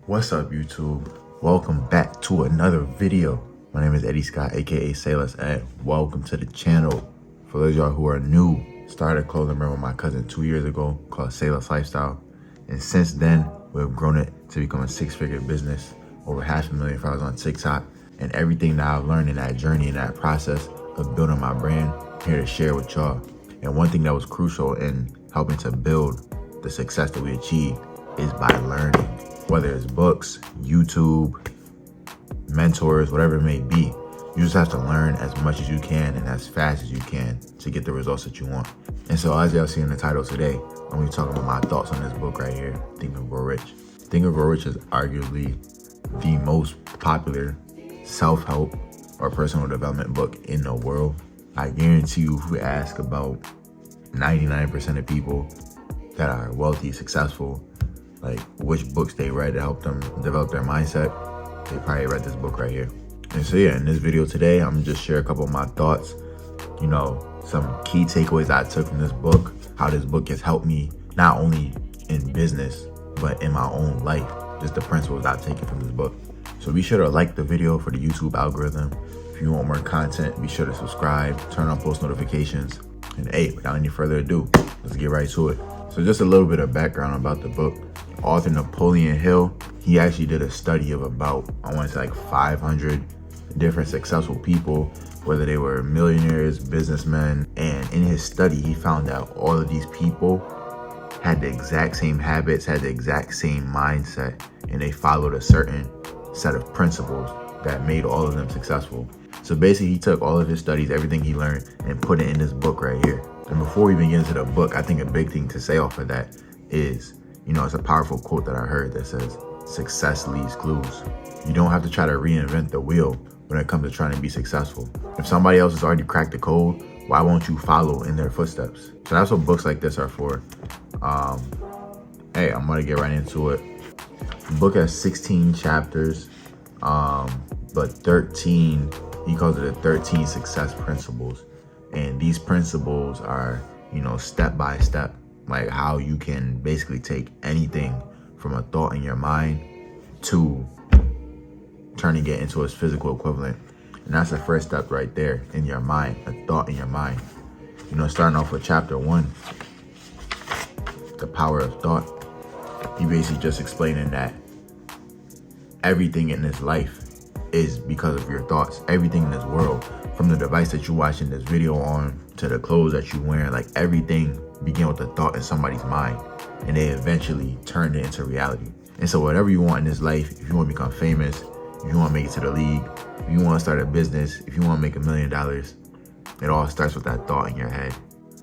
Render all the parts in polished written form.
What's up, YouTube? Welcome back to another video. My name is Eddie Scott, aka Sailors, and welcome to the channel. For those of y'all who are new, started a clothing brand with my cousin 2 years ago called Sailors Lifestyle, and since then we've grown it to become a six-figure business, over 500,000 followers on TikTok, and everything that I've learned in that journey, in that process of building my brand, I'm here to share with y'all. And one thing that was crucial in helping to build the success that we achieved is by learning. Whether it's books, YouTube, mentors, whatever it may be, you just have to learn as much as you can and as fast as you can to get the results that you want. And so as y'all see in the title today, I'm going to be talking about my thoughts on this book right here, Think and Grow Rich. Think and Grow Rich is arguably the most popular self-help or personal development book in the world. I guarantee you, if we ask about 99% of people that are wealthy, successful, like which books they read to help them develop their mindset, they probably read this book right here. And so yeah, in this video today, I'm gonna just share a couple of my thoughts, some key takeaways I took from this book, how this book has helped me not only in business, but in my own life, just the principles I've taken from this book. So be sure to like the video for the YouTube algorithm. If you want more content, be sure to subscribe, turn on post notifications, and hey, without any further ado, let's get right to it. So just a little bit of background about the book. Author Napoleon Hill, he actually did a study of about, I want to say like 500 different successful people, whether they were millionaires, businessmen. And in his study, he found out all of these people had the exact same habits, had the exact same mindset, and they followed a certain set of principles that made all of them successful. So basically, he took all of his studies, everything he learned, and put it in this book right here. And before we even get into the book, I think a big thing to say off of that is, it's a powerful quote that I heard that says, success leaves clues. You don't have to try to reinvent the wheel when it comes to trying to be successful. If somebody else has already cracked the code, why won't you follow in their footsteps? So that's what books like this are for. Hey, I'm gonna get right into it. The book has 16 chapters, but 13, he calls it the 13 success principles. And these principles are, step by step, like how you can basically take anything from a thought in your mind to turning it into its physical equivalent. And that's the first step right there, in your mind, a thought in your mind. Starting off with chapter 1, the power of thought. He basically just explaining that everything in this life is because of your thoughts. Everything in this world, from the device that you're watching this video on to the clothes that you're wearing, like everything began with a thought in somebody's mind, and they eventually turned it into reality. And so whatever you want in this life, if you want to become famous, if you want to make it to the league, if you want to start a business, if you want to make $1 million, it all starts with that thought in your head.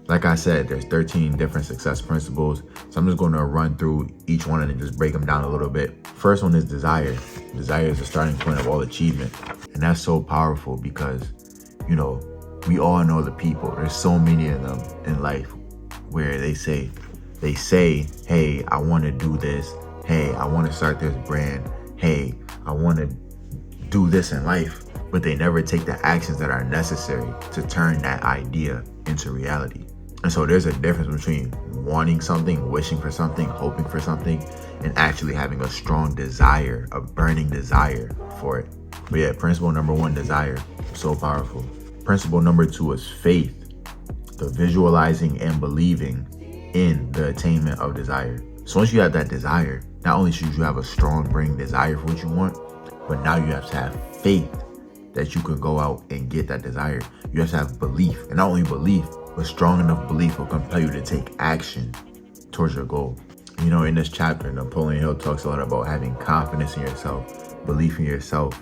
Like I said, there's 13 different success principles. So I'm just going to run through each one and just break them down a little bit. First one is desire. Desire is the starting point of all achievement. And that's so powerful because, we all know the people. There's so many of them in life where they say, hey, I want to do this. Hey, I want to start this brand. Hey, I want to do this in life. But they never take the actions that are necessary to turn that idea into reality. And so there's a difference between wanting something, wishing for something, hoping for something, and actually having a strong desire, a burning desire for it. But yeah, principle number 1, desire, so powerful. Principle number 2 is faith, the visualizing and believing in the attainment of desire. So once you have that desire, not only should you have a strong burning desire for what you want, but now you have to have faith that you can go out and get that desire. You have to have belief, and not only belief, but strong enough belief will compel you to take action towards your goal. In this chapter, Napoleon Hill talks a lot about having confidence in yourself, belief in yourself,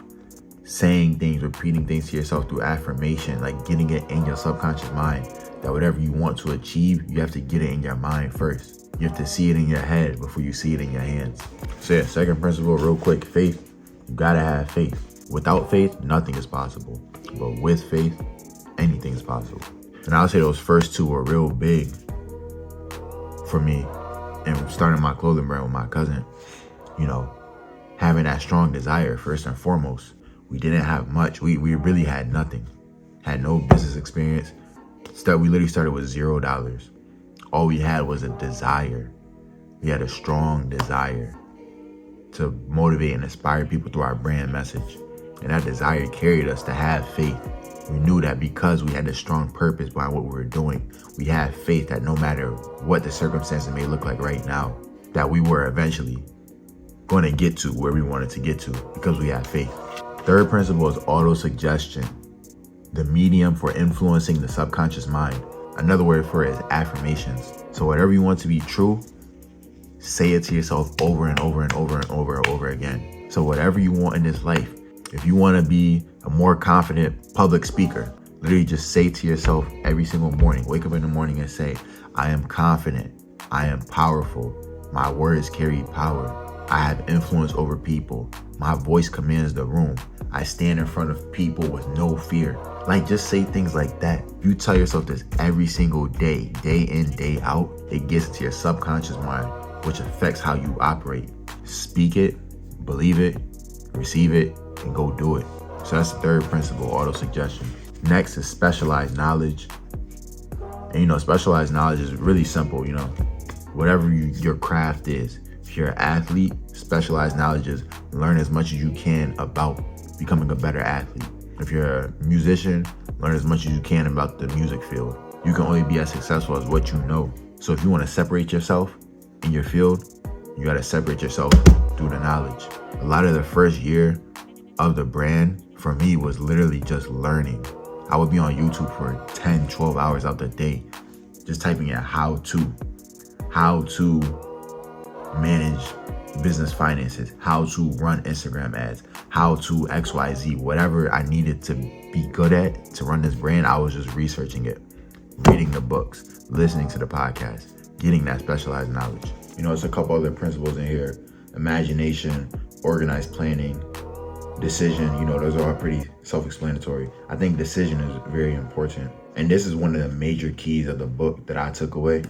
saying things, repeating things to yourself through affirmation, like getting it in your subconscious mind, that whatever you want to achieve, you have to get it in your mind first. You have to see it in your head before you see it in your hands. So yeah, second principle, real quick, faith. You gotta have faith. Without faith, nothing is possible. But with faith, anything is possible. And I'll say those first two were real big for me. And starting my clothing brand with my cousin, having that strong desire first and foremost. We didn't have much. We really had nothing. Had no business experience. We literally started with $0. All we had was a desire. We had a strong desire. to motivate and inspire people through our brand message. And that desire carried us to have faith. We knew that because we had a strong purpose behind what we were doing, we had faith that no matter what the circumstances may look like right now, that we were eventually going to get to where we wanted to get to because we had faith. Third principle is auto-suggestion, the medium for influencing the subconscious mind. Another word for it is affirmations. So whatever you want to be true, say it to yourself over and over and over and over and over again. So whatever you want in this life, if you want to be a more confident public speaker, literally just say to yourself every single morning, wake up in the morning and say, I am confident, I am powerful, my words carry power, I have influence over people, my voice commands the room, I stand in front of people with no fear. Like, just say things like that. You tell yourself this every single day, day in, day out, it gets into your subconscious mind, which affects how you operate. Speak it, believe it, receive it, and go do it. So that's the third principle, auto-suggestion. Next is specialized knowledge. And specialized knowledge is really simple, whatever your craft is. If you're an athlete, specialized knowledge is learn as much as you can about becoming a better athlete. If you're a musician, learn as much as you can about the music field. You can only be as successful as what you know. So if you want to separate yourself in your field, you got to separate yourself through the knowledge. A lot of the first year of the brand for me was literally just learning. I would be on YouTube for 10, 12 hours out the day, just typing in how to manage business finances, how to run Instagram ads, how to XYZ, whatever I needed to be good at to run this brand. I was just researching it, reading the books, listening to the podcast, getting that specialized knowledge. It's a couple other principles in here: imagination, organized planning, decision. Those are all pretty self-explanatory. I think decision is very important. And this is one of the major keys of the book that I took away.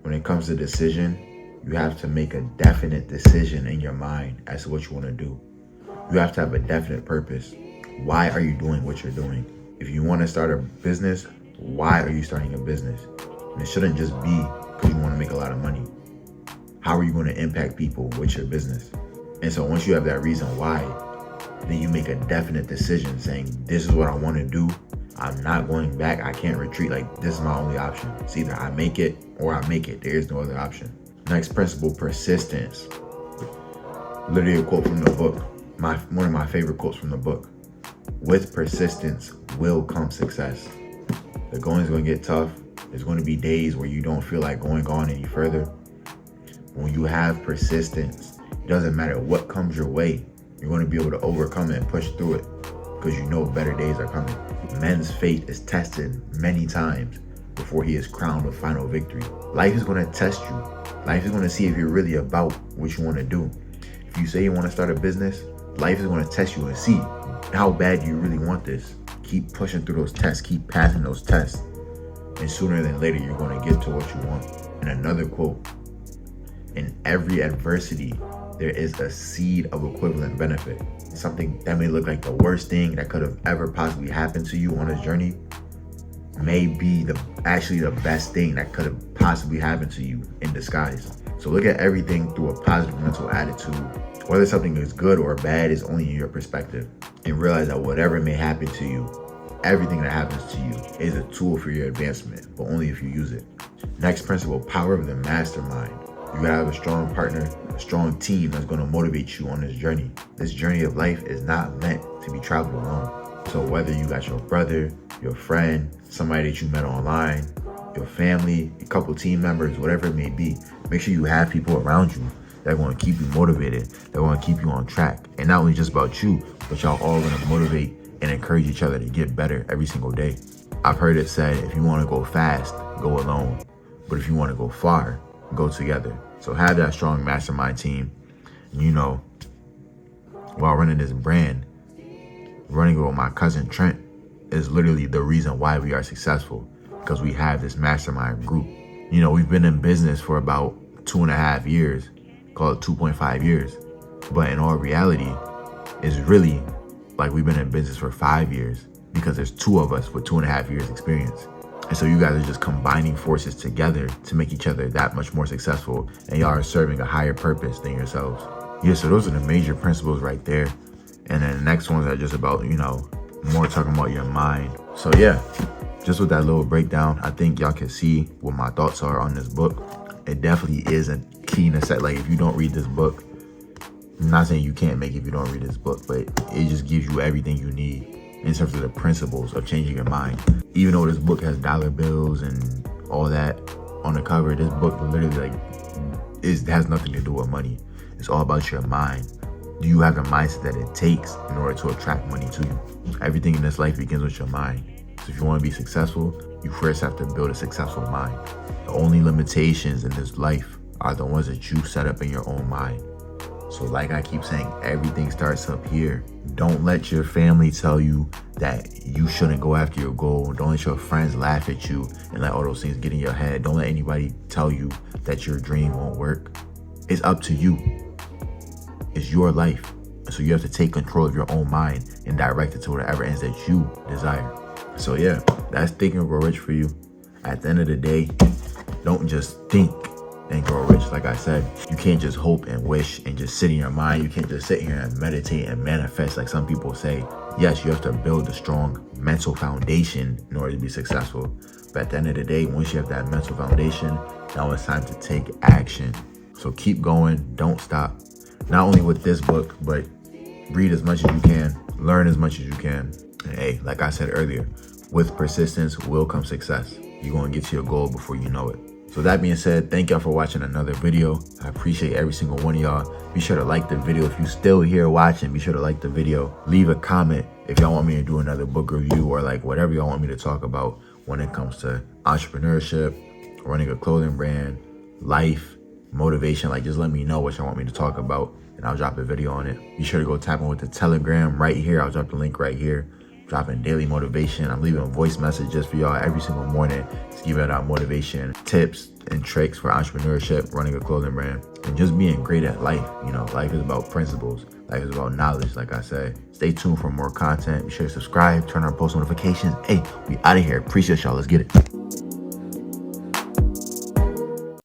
When it comes to decision, you have to make a definite decision in your mind as to what you want to do. You have to have a definite purpose. Why are you doing what you're doing? If you want to start a business, why are you starting a business? And it shouldn't just be because you want to make a lot of money. How are you going to impact people with your business? And so once you have that reason why, then you make a definite decision saying, this is what I want to do. I'm not going back. I can't retreat. Like, this is my only option. It's either I make it or I make it. There is no other option. Next principle, persistence. Literally a quote from the book. One of my favorite quotes from the book. With persistence will come success. The going is going to get tough. There's going to be days where you don't feel like going on any further. When you have persistence, it doesn't matter what comes your way. You're going to be able to overcome it and push through it because you know better days are coming. Men's fate is tested many times before he is crowned with final victory. Life is going to test you. Life is going to see if you're really about what you want to do. If you say you want to start a business, life is going to test you and see how bad you really want this. Keep pushing through those tests. Keep passing those tests. And sooner than later, you're going to get to what you want. And another quote, in every adversity, there is a seed of equivalent benefit. Something that may look like the worst thing that could have ever possibly happened to you on this journey may be actually the best thing that could have possibly happened to you in disguise. So look at everything through a positive mental attitude. Whether something is good or bad is only in your perspective. And realize that whatever may happen to you, everything that happens to you is a tool for your advancement, but only if you use it. Next principle, power of the mastermind. You gotta have a strong partner, a strong team that's gonna motivate you on this journey. This journey of life is not meant to be traveled alone. So whether you got your brother, your friend, somebody that you met online, your family, a couple team members, whatever it may be, make sure you have people around you that are gonna keep you motivated, that are gonna keep you on track. And not only just about you, but y'all all gonna motivate and encourage each other to get better every single day. I've heard it said, if you wanna go fast, go alone. But if you wanna go far, go together. So have that strong mastermind team. And while running this brand, running with my cousin Trent is literally the reason why we are successful, because we have this mastermind group. We've been in business for about 2.5 years, call it 2.5 years. But in all reality, it's really like we've been in business for 5 years, because there's two of us with 2.5 years experience. And so you guys are just combining forces together to make each other that much more successful, and y'all are serving a higher purpose than yourselves. Yeah, so those are the major principles right there. And then the next ones are just about, more talking about your mind. So yeah, just with that little breakdown, I think y'all can see what my thoughts are on this book. It definitely is a key necessity. Like, if you don't read this book, I'm not saying you can't make it if you don't read this book, but it just gives you everything you need in terms of the principles of changing your mind. Even though this book has dollar bills and all that on the cover, this book literally has nothing to do with money. It's all about your mind. Do you have the mindset that it takes in order to attract money to you? Everything in this life begins with your mind. So if you want to be successful, you first have to build a successful mind. The only limitations in this life are the ones that you set up in your own mind. So like I keep saying, everything starts up here. Don't let your family tell you that you shouldn't go after your goal. Don't let your friends laugh at you and let all those things get in your head. Don't let anybody tell you that your dream won't work. It's up to you. It's your life. So you have to take control of your own mind and direct it to whatever ends that you desire. So yeah, that's Think and Grow Rich for you. At the end of the day, don't just think and grow rich. Like I said, you can't just hope and wish and just sit in your mind. You can't just sit here and meditate and manifest like some people say. Yes, you have to build a strong mental foundation in order to be successful. But at the end of the day, once you have that mental foundation, now it's time to take action. So keep going, don't stop. Not only with this book, but read as much as you can, learn as much as you can. And hey, like I said earlier, with persistence will come success. You're going to get to your goal before you know it. So that being said, thank y'all for watching another video. I appreciate every single one of y'all. Be sure to like the video. If you're still here watching, be sure to like the video. Leave a comment if y'all want me to do another book review or like whatever y'all want me to talk about when it comes to entrepreneurship, running a clothing brand, life, motivation. Like, just let me know what y'all want me to talk about and I'll drop a video on it. Be sure to go tap in with the Telegram right here. I'll drop the link right here. Dropping daily motivation. I'm leaving a voice message just for y'all every single morning. Just giving out motivation, tips, and tricks for entrepreneurship, running a clothing brand, and just being great at life. Life is about principles. Life is about knowledge, like I said. Stay tuned for more content. Be sure to subscribe, turn on post notifications. Hey, we out of here. Appreciate y'all. Let's get it.